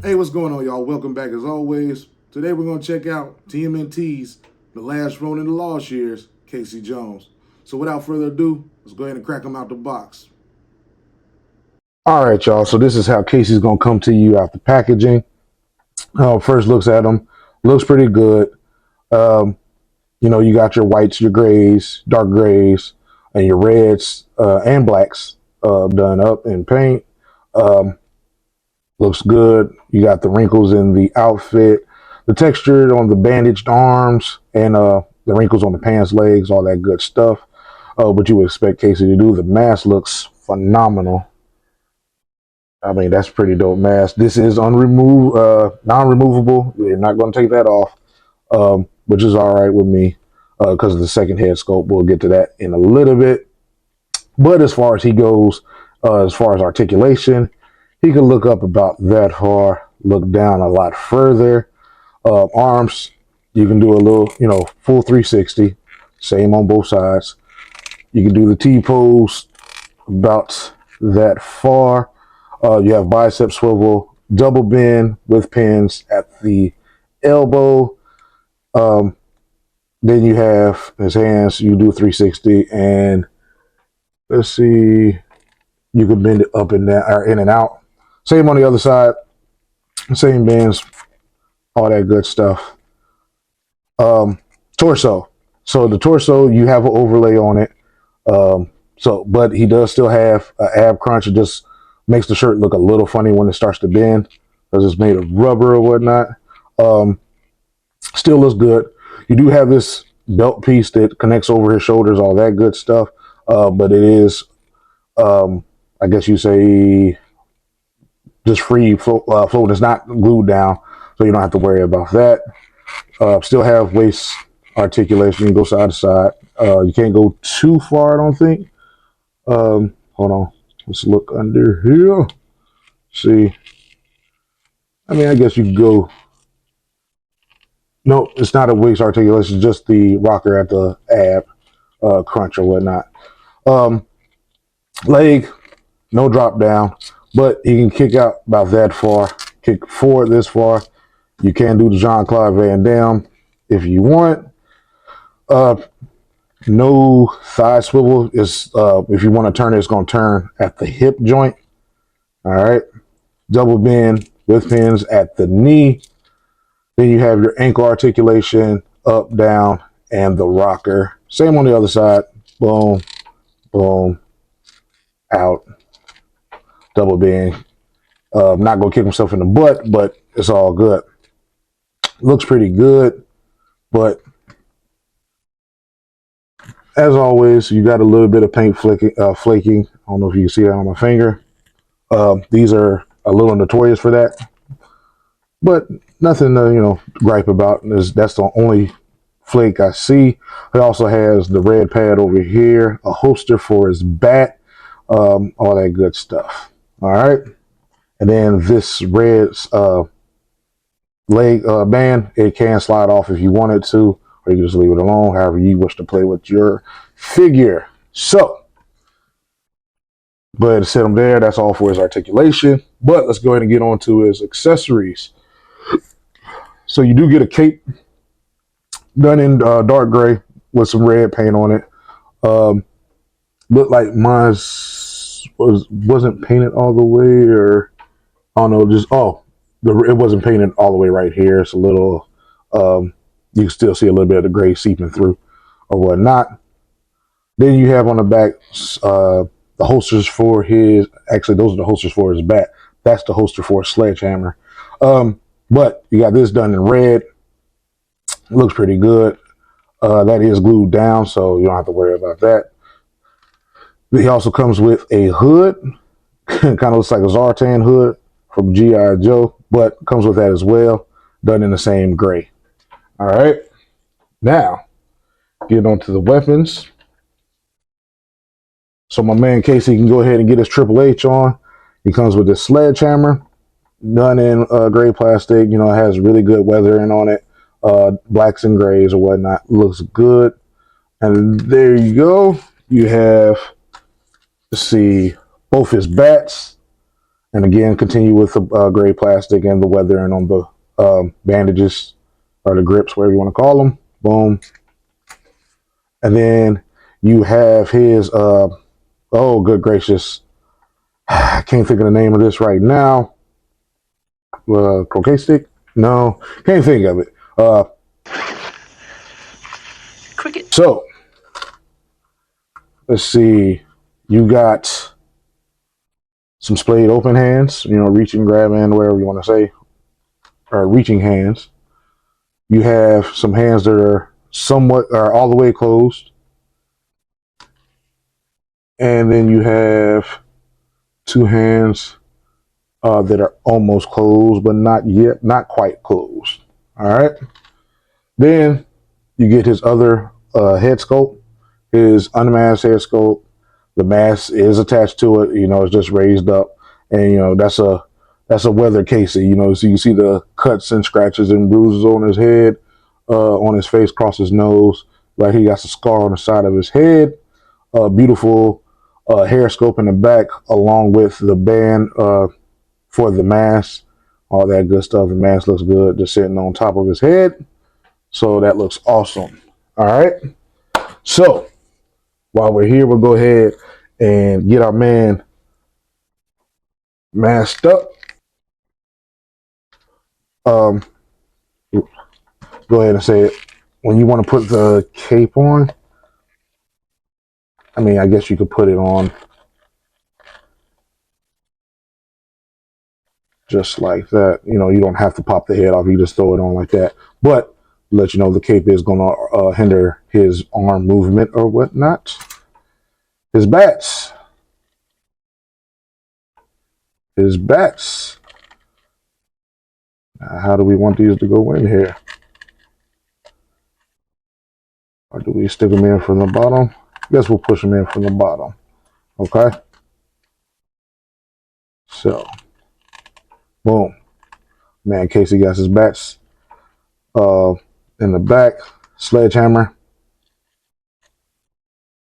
Hey, what's going on, y'all? Welcome back as always. Today we're going to check out TMNT's The Last Ronin in the Lost Years, Casey Jones. So without further ado, let's go ahead and crack them out the box. All right, y'all. So this is how Casey's going to come to you out the packaging. First looks at them. Looks pretty good. Um, you got your whites, your grays, dark grays, and your reds and blacks done up in paint. Um, Looks good. You got the wrinkles in the outfit, the texture on the bandaged arms, and the wrinkles on the pants legs, all that good stuff. What you would expect Casey to do. The mask looks phenomenal. I mean, that's pretty dope mask. This is non-removable. You're not going to take that off, which is all right with me because of the second head sculpt. We'll get to that in a little bit. But as far as he goes, as far as articulation, he can look up about that far, look down a lot further. Arms, you can do a little, full 360, same on both sides. You can do the T-pose about that far. You have bicep swivel, double bend with pins at the elbow. Then you have his hands, you do 360, and let's see, you can bend it up and down, or in and out. Same on the other side, same bends, all that good stuff. Torso. So the torso, you have an overlay on it. But he does still have an ab crunch. It just makes the shirt look a little funny when it starts to bend because it's made of rubber or whatnot. Still looks good. You do have this belt piece that connects over his shoulders, all that good stuff. But it is, I guess you say, just free float. It's not glued down, so you don't have to worry about that. Still have waist articulation. You can go side to side. You can't go too far, I don't think. Hold on. Let's look under here. See. I mean, I guess you can go. No, it's not a waist articulation. It's just the rocker at the ab crunch or whatnot. Leg, no drop down, but he can kick out about that far. Kick forward this far. You can do the Jean-Claude Van Damme if you want. No thigh swivel is if you want to turn it, it's going to turn at the hip joint. All right. Double bend with pins at the knee. Then you have your ankle articulation, up, down, and the rocker. Same on the other side. Boom, boom, out. Double bend. Not going to kick himself in the butt, but it's all good. Looks pretty good, but as always, you got a little bit of paint flaking. I don't know if you can see that on my finger. These are a little notorious for that, but nothing to gripe about. That's the only flake I see. It also has the red pad over here, a holster for his bat, all that good stuff. All right, and then this red leg band, it can slide off if you wanted to, or you can just leave it alone, however you wish to play with your figure. So, but set him there. That's all for his articulation. But let's go ahead and get on to his accessories. So you do get a cape done in dark gray with some red paint on it. Looked like mine wasn't painted all the way, or I don't know, it wasn't painted all the way right here. It's a little, you can still see a little bit of the gray seeping through or whatnot. Then you have on the back the holsters for his, actually those are the holsters for his bat. That's the holster for a sledgehammer. But you got this done in red. Looks pretty good. That is glued down, so you don't have to worry about that. He also comes with a hood. Kind of looks like a Zartan hood from G.I. Joe, but comes with that as well, done in the same gray. All right. Now, get on to the weapons. So my man Casey can go ahead and get his Triple H on. He comes with this sledgehammer, done in gray plastic. It has really good weathering on it. Blacks and grays or whatnot. Looks good. And there you go. You have, let's see, both his bats And again, continue with the gray plastic and the weathering on the bandages or the grips, whatever you want to call them. Boom. And then you have his, oh, good gracious. I can't think of the name of this right now. Croquet stick? No, can't think of it. Cricket. So, let's see. You got some splayed open hands, reaching, grabbing, whatever you want to say, or reaching hands. You have some hands that are somewhat, or all the way closed. And then you have two hands that are almost closed, but not yet, not quite closed. All right. Then you get his other head sculpt, his unmasked head sculpt. The mask is attached to it. It's just raised up, and that's a weather casing. So you see the cuts and scratches and bruises on his head, on his face, across his nose. Like he got a scar on the side of his head. Beautiful hair sculpt in the back, along with the band for the mask. All that good stuff. The mask looks good, just sitting on top of his head. So that looks awesome. All right. So while we're here, we'll go ahead and get our man masked up. Go ahead and say it. When you want to put the cape on, I guess you could put it on just like that. You don't have to pop the head off. You just throw it on like that. But let you know the cape is going to hinder his arm movement or whatnot. His bats. How do we want these to go in here? Or do we stick them in from the bottom? I guess we'll push them in from the bottom. Okay. So, boom. Man, Casey got his bats in the back. Sledgehammer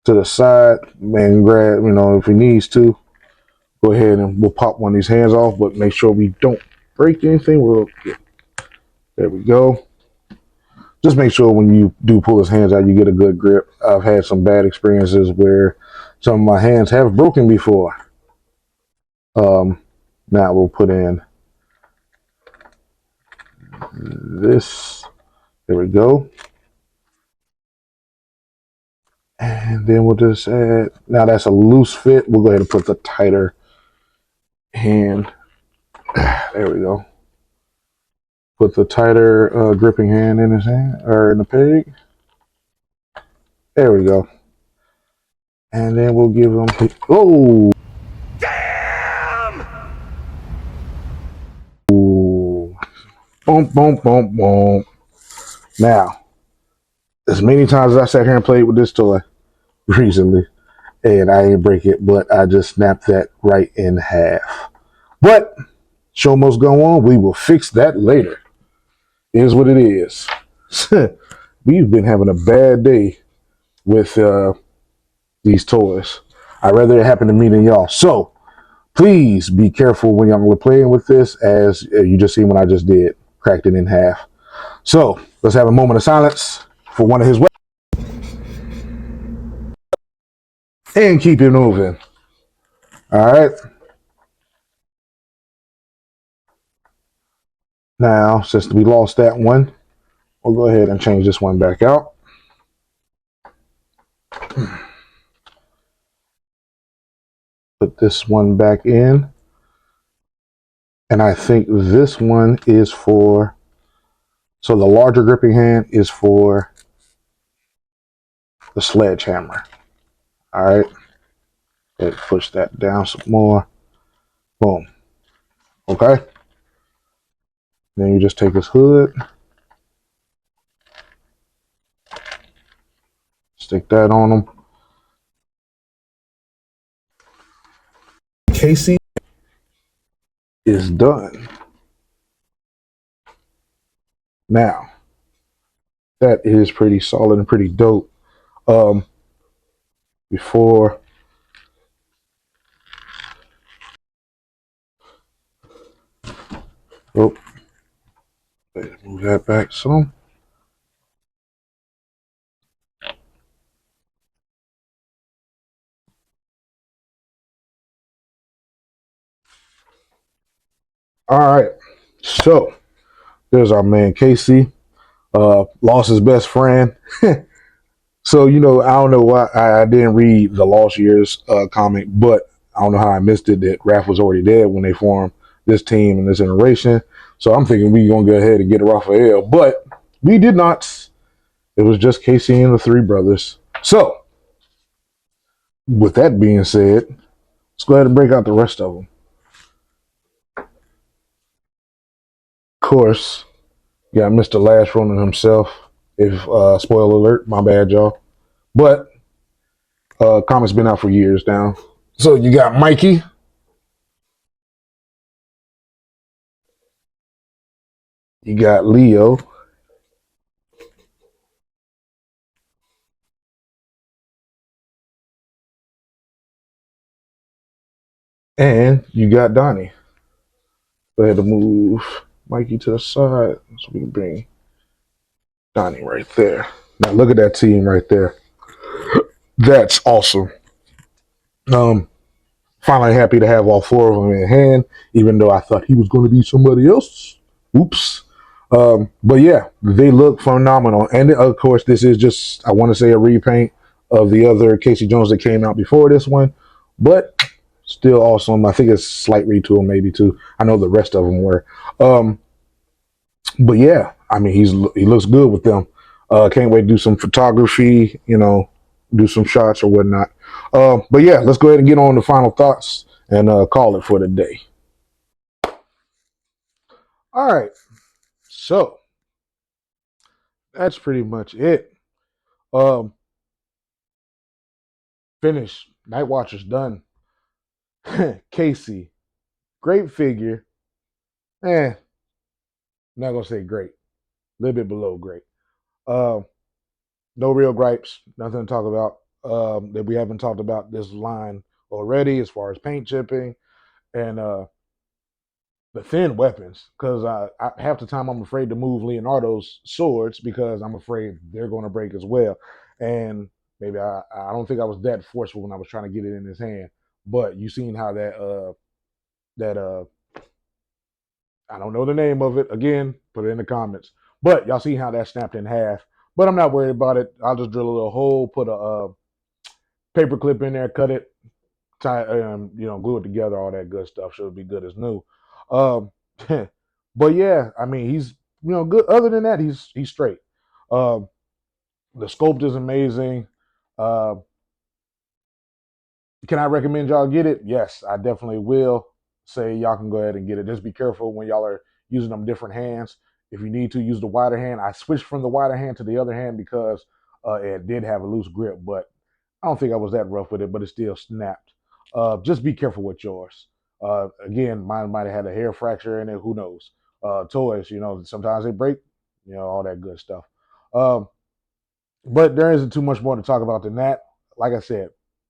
to the side. Man, grab, if he needs to. Go ahead and we'll pop one of these hands off, but make sure we don't break anything. There we go. Just make sure when you do pull his hands out, you get a good grip. I've had some bad experiences where some of my hands have broken before. Now we'll put in this. There we go. And then we'll just add, now that's a loose fit. We'll go ahead and put the tighter hand. There we go. Put the tighter gripping hand in his hand, or in the peg. There we go. And then we'll give him, oh! Damn! Ooh. Boom, boom, boom, boom. Now, as many times as I sat here and played with this toy recently, and I didn't break it, but I just snapped that right in half. But, show must go on. We will fix that later. It is what it is. We've been having a bad day with these toys. I'd rather it happen to me than y'all. So, please be careful when y'all are playing with this, as you just seen what I just did. Cracked it in half. So, let's have a moment of silence for one of his weapons. And keep it moving. All right. Now, since we lost that one, we'll go ahead and change this one back out. Put this one back in. And I think this one is for, so the larger gripping hand is for the sledgehammer. All right. And push that down some more. Boom. Okay. Then you just take his hood. Stick that on him. Casey is done. Now, that is pretty solid and pretty dope. Before Oh, move that back some. All right. So there's our man Casey. Lost his best friend. So I don't know why I didn't read the Lost Years comic, but I don't know how I missed it that Raph was already dead when they formed this team and this iteration. So I'm thinking we gonna go ahead and get Raphael, but we did not. It was just Casey and the three brothers. So with that being said, let's go ahead and break out the rest of them. Of course, you got Mr. Last Ronin himself. If spoiler alert, my bad, y'all. But comic's been out for years now. So you got Mikey, you got Leo, and you got Donnie. Go ahead and move Mikey to the side so we can bring Donnie right there. Now look at that team right there. That's awesome. Um, Finally happy to have all four of them in hand, even though I thought he was going to be somebody else. Oops. But yeah, they look phenomenal. And of course, this is just, I want to say, a repaint of the other Casey Jones that came out before this one, but still awesome. I think it's slight retool, maybe too. I know the rest of them were. But yeah, I mean, he looks good with them. Can't wait to do some photography, do some shots or whatnot. But yeah, let's go ahead and get on the final thoughts and call it for the day. All right, so that's pretty much it. Um, Finished. Night Watcher's done. Casey, great figure. I'm not gonna say great. A little bit below great. Uh, no real gripes. Nothing to talk about. That we haven't talked about this line already, as far as paint chipping and the thin weapons. Because half the time I'm afraid to move Leonardo's swords because I'm afraid they're going to break as well. And maybe I don't think I was that forceful when I was trying to get it in his hand. But you seen how that I don't know the name of it. Again, put it in the comments. But y'all see how that snapped in half. But I'm not worried about it. I'll just drill a little hole, put a paper clip in there, cut it, tie, glue it together, all that good stuff. Should be good as new. Um, but yeah, I mean, he's good. Other than that, he's straight. Um, the sculpt is amazing. Uh, can I recommend y'all get it? Yes, I definitely will. Say y'all can go ahead and get it. Just be careful when y'all are using them different hands. If you need to use the wider hand, I switched from the wider hand to the other hand because it did have a loose grip, but I don't think I was that rough with it, but it still snapped. Just be careful with yours. Again, mine might have had a hair fracture in it. Who knows? Toys, sometimes they break. All that good stuff. Um, but there isn't too much more to talk about than that. Like I said,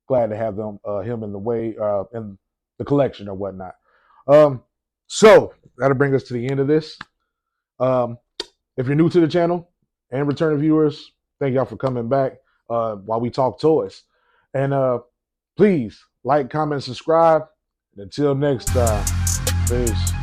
glad to have him in the way in the collection or whatnot. Um, so that'll bring us to the end of this. Um, if you're new to the channel and returning viewers, thank y'all for coming back while we talk toys. And please like, comment, subscribe. And until next time, peace.